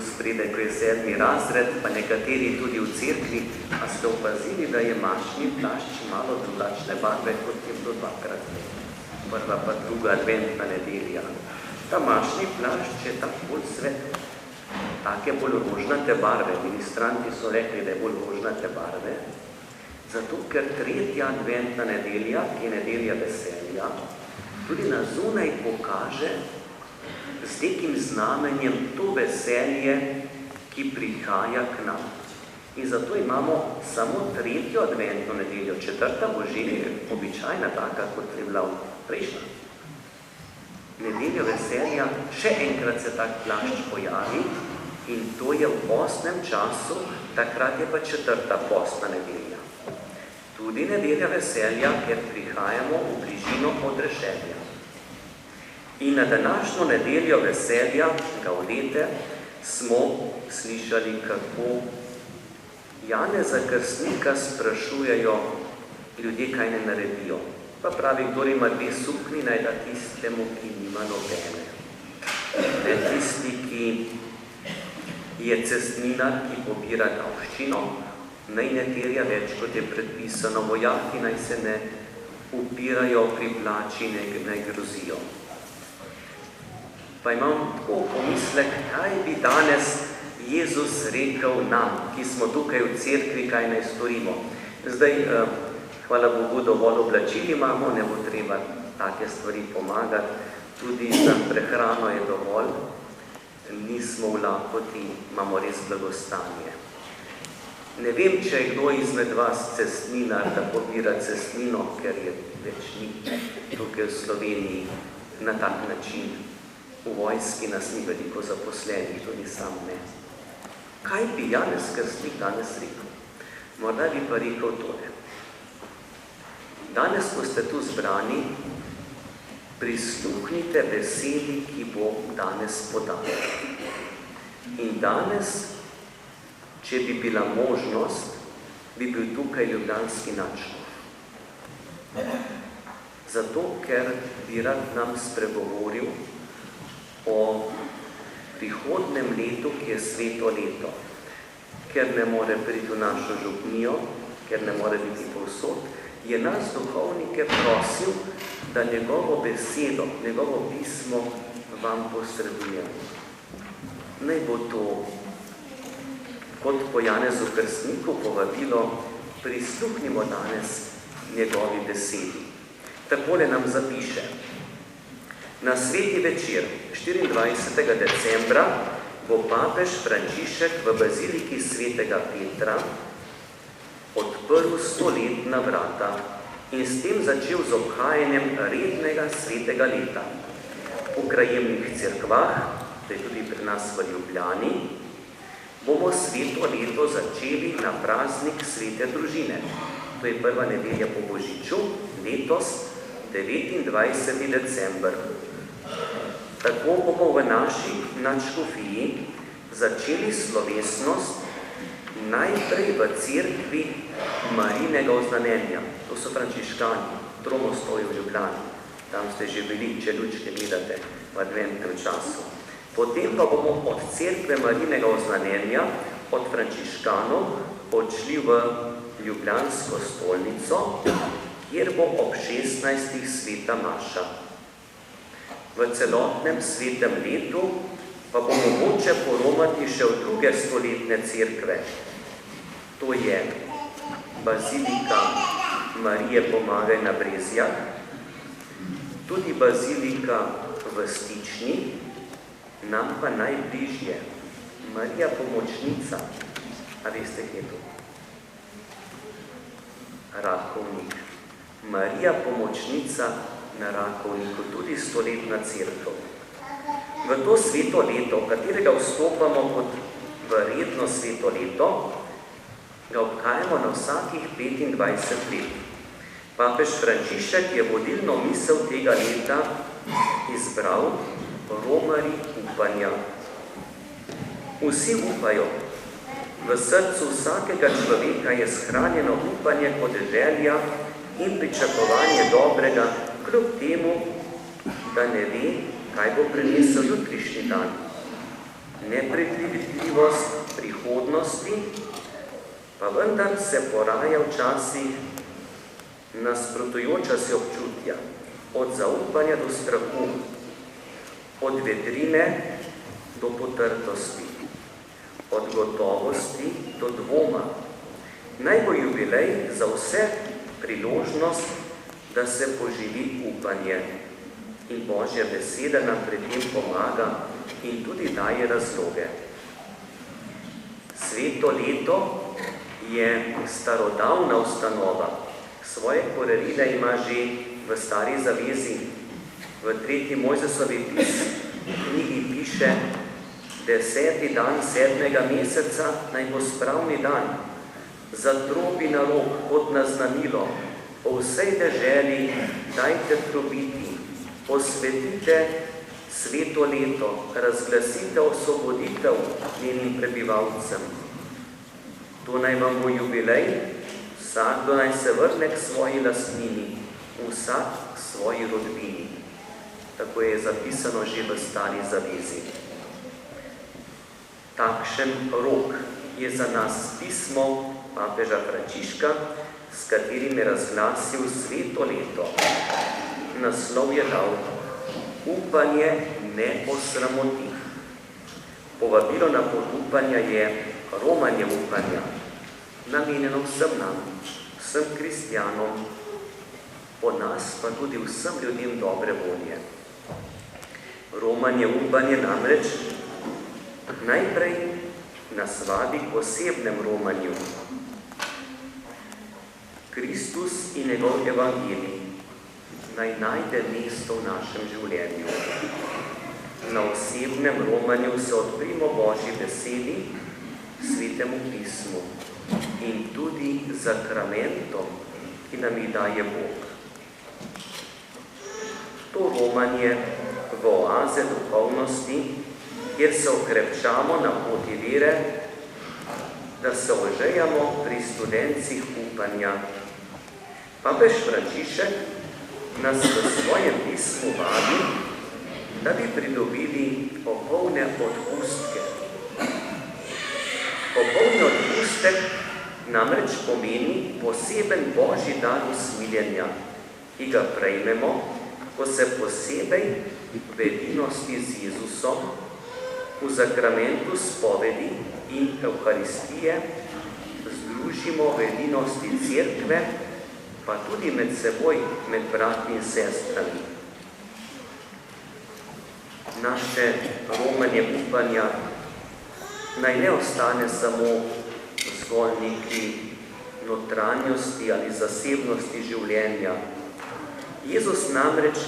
spredaj, ko je 7. razred, pa nekateri tudi v cerkvi, a ste opazili, da je mašni plašč malo drugačne barve, kot je bilo dvakrat. Prva pa druga adventna nedelja. Ta mašni plašč je tak bolj svet, take bolj rožnate barve. Ministranti so rekli, da je bolj rožnate barve, zato ker 3. adventna nedelja, ki je nedelja veselja, tudi na zunaj pokaže z nekim znamenjem to veselje, ki prihaja k nam. In zato imamo samo 3. adventno nedeljo. 4. božji je običajna taka, kot je bila prejšnja. Nedeljo veselja še enkrat se tak plašč pojavi in to je v postnem času, takrat je pa 4. postna nedelja. Tudi nedelja veselja, ker prihajamo v bližino odrešenja. In na današnjo nedeljo veselja, Gaudete, smo slišali, kako Janeza Krstnika sprašujejo ljudje, kaj ne naredijo. Pa pravi, kdor ima 2 suknji, naj da tistemu, ki nima nobene. Ne tisti, ki je cestninar, ki pobira davščino, naj ne terja več, kot je predpisano. Vojaki naj se ne upirajo pri plači, naj grozijo. Pa imam tako pomislek, kaj bi danes Jezus rekel nam, ki smo tukaj v cerkvi, kaj naj storimo. Zdaj, hvala Bogu, dovolj oblačil imamo, ne bo treba take stvari pomagati, tudi za prehrano je dovolj, nismo v lakoti, imamo res blagostanje. Ne vem, če je kdo izmed vas cestninar, da pobira cestnino, ker je več ni tukaj v Sloveniji na tak način. V vojski nas ni veliko zaposlenih, tudi sam ne. Kaj bi Janez Krstnik danes rekel? Morda bi pa rekel tole. Danes, ko ste tu zbrani, prisluhnite besedi, ki bo danes podana. In danes, če bi bila možnost, bi bil tukaj ljubljanski načelnik. Zato, ker bi rad nam spregovoril o prihodnem letu, ki je sveto leto, ker ne more priti v našo župnijo, ker ne more biti povsod, je nas duhovnike prosil, da njegovo besedo, njegovo pismo vam posredujemo. Naj bo to, kot po Janezu Krstniku povabilo, prisluhnimo danes njegovi besedi. Takole nam zapiše. Na sveti večer, 24. decembra, bo papež Frančišek v baziliki svetega Petra odprl 100-letna vrata in s tem začel z obhajanjem rednega svetega leta. V krajevnih cerkvah, to je tudi pri nas v Ljubljani, bomo sveto leto začeli na praznik svete družine. To je prva nedelja po Božiču, letos 29. december. Tako bomo v naši nadškofiji začeli slovesnost najprej v cerkvi Marijinega oznanjenja. To so frančiškani, Tromostovju v Ljubljani. Tam ste že bili, če lučke gledate v adventnem času. Potem pa bomo od cerkve Marijinega oznanjenja, od frančiškanov, odšli v Ljubljansko stolnico, kjer bo ob 16. sveta maša. V celotnem svetem letu pa bo mogoče poromati še v druge 100-letne cerkve. To je bazilika Marije Pomagaj na Brezjah, tudi bazilika v Stični, nam pa najbližje Marija Pomočnica. A veste, kje je to? Rakovnik. Marija Pomočnica na Rakovniku, tudi 100-letna cerkev. V to sveto leto, v katerega vstopamo kot v redno sveto leto, ga obhajamo na vsakih 25 let. Papež Frančišek je vodilno misel tega leta izbral romarji upanja. Vsi upajo. V srcu vsakega človeka je shranjeno upanje kot želja in pričakovanje dobrega, kljub temu, da ne ve, kaj bo prinesel jutrišnji dan. nepredvidljivost prihodnosti, pa vendar se poraja včasih nasprotujoča se občutja, od zaupanja do strahu, od vedrine do potrtosti, od gotovosti do dvoma. Naj bo jubilej za vse priložnost, da se poživi upanje. In Božja beseda nam pri tem pomaga in tudi daje razloge. Sveto leto je starodavna ustanova. Svoje korenine ima že v Stari zavezi. V 3. Mojzesovi knjigi piše: 10. dan 7. meseca naj bo spravni dan. Zatrobi na rog kot naznanilo. Po vsej deželi dajte trobiti. Posvetite sveto leto. Razglasite osvoboditev njenim prebivalcem. To naj vam bo jubilej. Vsakdo naj se vrne k svoji lastnini, vsak k svoji rodbini. Tako je zapisano že v Stari zavezi. Takšen rok je za nas pismo papeža Frančiška, s katerim je razglasil sveto leto. Naslov je dal: Upanje ne osramoti. Povabilo na podupanje je romanje upanja, namenjeno vsem nam, vsem kristjanom, po nas pa tudi vsem ljudem dobre volje. Romanje upanje namreč najprej nas vabi k osebnem romanju. Kristus in njegov evangelij naj najde mesto v našem življenju. Na osebnem romanju se odprimo Božji besedi, Svetemu pismu in tudi zakramentom, ki nam jih daje Bog. To romanje v oaze duhovnosti, kjer se okrepčamo na poti vere, da se ožejamo pri studencih upanja. Papež Frančišek nas v svojem pismu vabi, da bi pridobili popolne odpustke. Popolni odpustek namreč pomeni poseben Božji dar usmiljenja, ki ga prejmemo, ko se posebej v edinosti z Jezusom, v zakramentu spovedi in Evharistije združimo v edinosti cerkve, pa tudi med seboj, med bratmi in sestrami. Naše romanje upanja naj ne ostane samo zgolj neki notranjosti ali zasebnosti življenja. Jezus namreč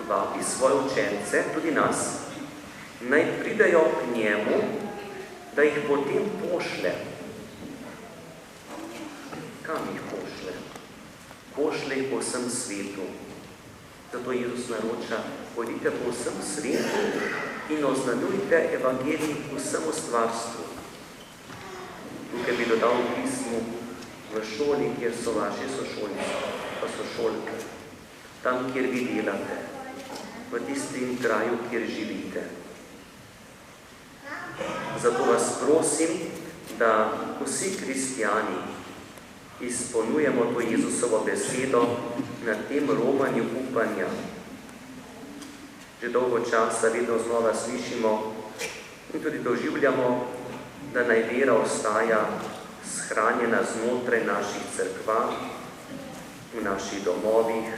vabi svoje učence, tudi nas, naj pridejo k njemu, da jih potem pošle. Kam jih pošle? Pošle jih po vsem svetu. Zato Jezus naroča: pojdite po vsem svetu in oznanjujte evangelij vsemu stvarstvu. Tukaj bi dodal v pismu: v šoli, kjer so vaši sošolci, pa sošolke, tam, kjer vi delate, v tistem kraju, kjer živite. Zato vas prosim, da vsi kristjani izpolnjujemo to Jezusovo besedo na tem romanju upanja. Že dolgo časa vedno znova slišimo in tudi doživljamo, da naj vera ostaja shranjena znotraj naših cerkva, v naših domovih,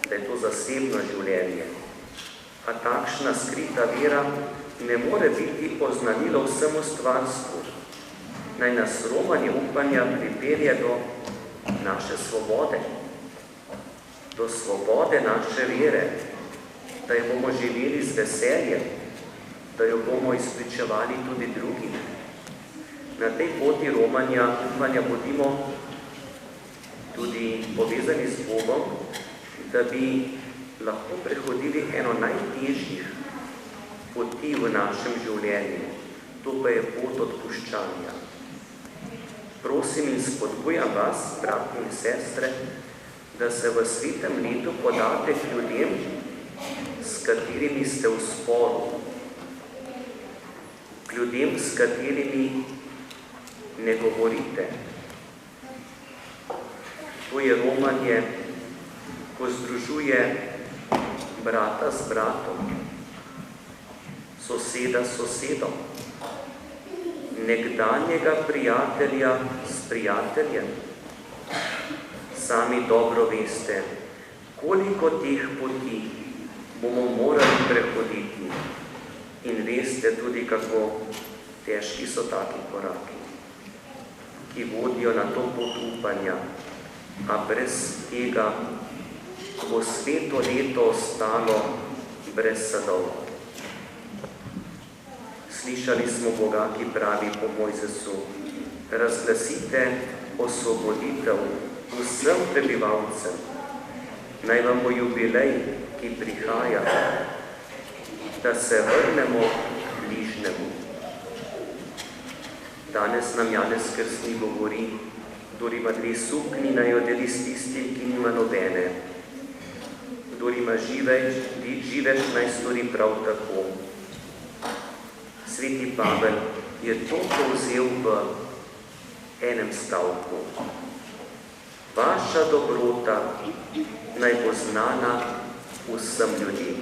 da je to zasebno življenje. A takšna skrita vera ne more biti oznanilo vsemu stvarstvu. Naj nas romanje upanja pripelje do naše svobode, do svobode naše vere, da jo bomo živeli z veseljem, da jo bomo izpričevali tudi drugim. Na tej poti romanja upanja bodimo tudi povezani z Bogom, da bi lahko prehodili eno najtežjih poti v našem življenju. To pa je pot odpuščanja. Prosim in spodbujam vas, bratni in sestre, da se v svetem letu podate k ljudem, s katerimi ste v sporu. K ljudem, s katerimi ne govorite. To je romanje, ko združuje brata s bratom, soseda s sosedom, nekdanjega prijatelja s prijateljem. Sami dobro veste, koliko teh poti bomo morali prehoditi in veste tudi, kako težki so taki koraki, ki vodijo na to pot upanja, a brez tega bo sveto leto ostalo brez sadov. Slišali smo Boga, ki pravi po Mojzesu: razglasite osvoboditev vsem prebivalcem, naj vam bo jubilej, ki prihaja, da se vrnemo k bližnemu. Danes nam Janez Krstnik govori: kdor ima 2 suknji, naj jo deli s tistim, ki nima nobene. Kdor ima živež, naj stori prav tako. Sveti Pavel je to povzel v enem stavku: vaša dobrota naj bo znana vsem ljudem.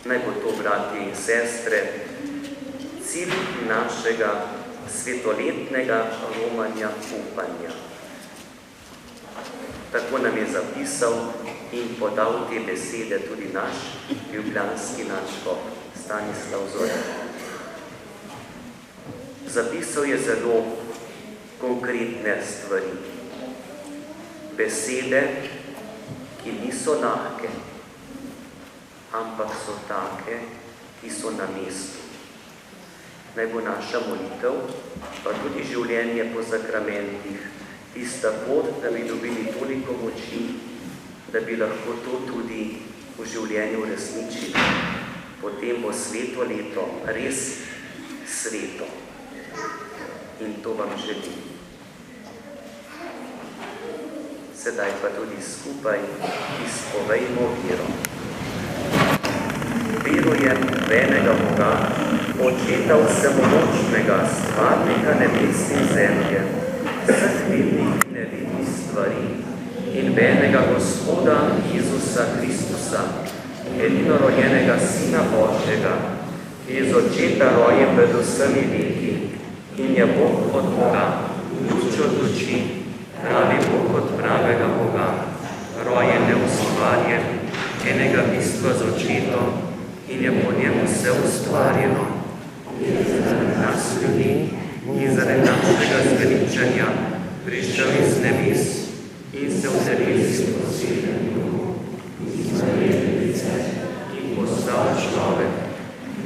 Naj bo to, bratje in sestre, cilj našega svetoletnega romanja upanja. Tako nam je zapisal in podal te besede tudi naš ljubljanski nadškof Stanislav Zore. Zapisal je zelo konkretne stvari. Besede, ki niso lahke, ampak so take, ki so na mestu. Naj bo naša molitev, pa tudi življenje po sakramentih, tista pot, da bi dobili toliko moči, da bi lahko to tudi v življenju uresničili. Potem bo sveto leto res sveto. In to vam želim. Sedaj pa tudi skupaj izpovejmo vero. Verujem v enega Boga, Očeta vsemogočnega, stvarnika nebes in zemlje, vseh vidnih in nevidnih stvari, in v enega Gospoda Jezusa Kristusa, edinorojenega Sina Božjega, ki je z Očeta rojen pred vsemi veki, in je Bog od Boga, luč od luči, pravi Bog od pravega Boga, rojen neustvarjen, enega bistva z Očetom, in je po njemu vse ustvarjeno. In zaradi nas ljudi, in zaradi našega zveličanja, prišel iz nebes in se vzelil iz posebnem duhu, iz Marjetice, in postal človek.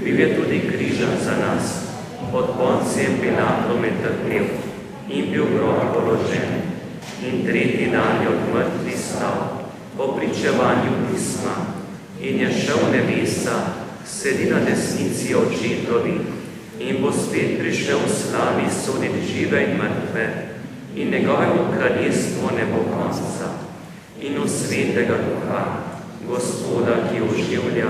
Bil je tudi križan za nas, pod Poncijem Pilatom je trpel in bil v grob položen, in 3. dan je od mrtvih stal, po pričevanju pisma, in je šel v nebesa, sedi na desnici Očetovi, in bo spet prišel v slavi soditi žive in mrtve, in njegovemu kraljestvu ne bo konca. In v svetega Duha, Gospoda, ki oživlja,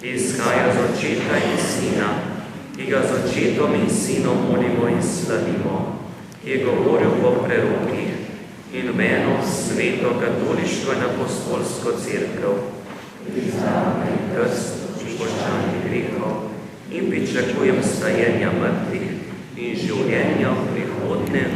ki izhaja z Očeta in Sina, ki ga z Očetom in Sinom molimo in slavimo, ki je govoril po prerokih, in v eno sveto katoliško in apostolsko cerkev, priznavanje in krst, počanje grehov, in pričakujem stajenja mrtvih in življenja v prihodnem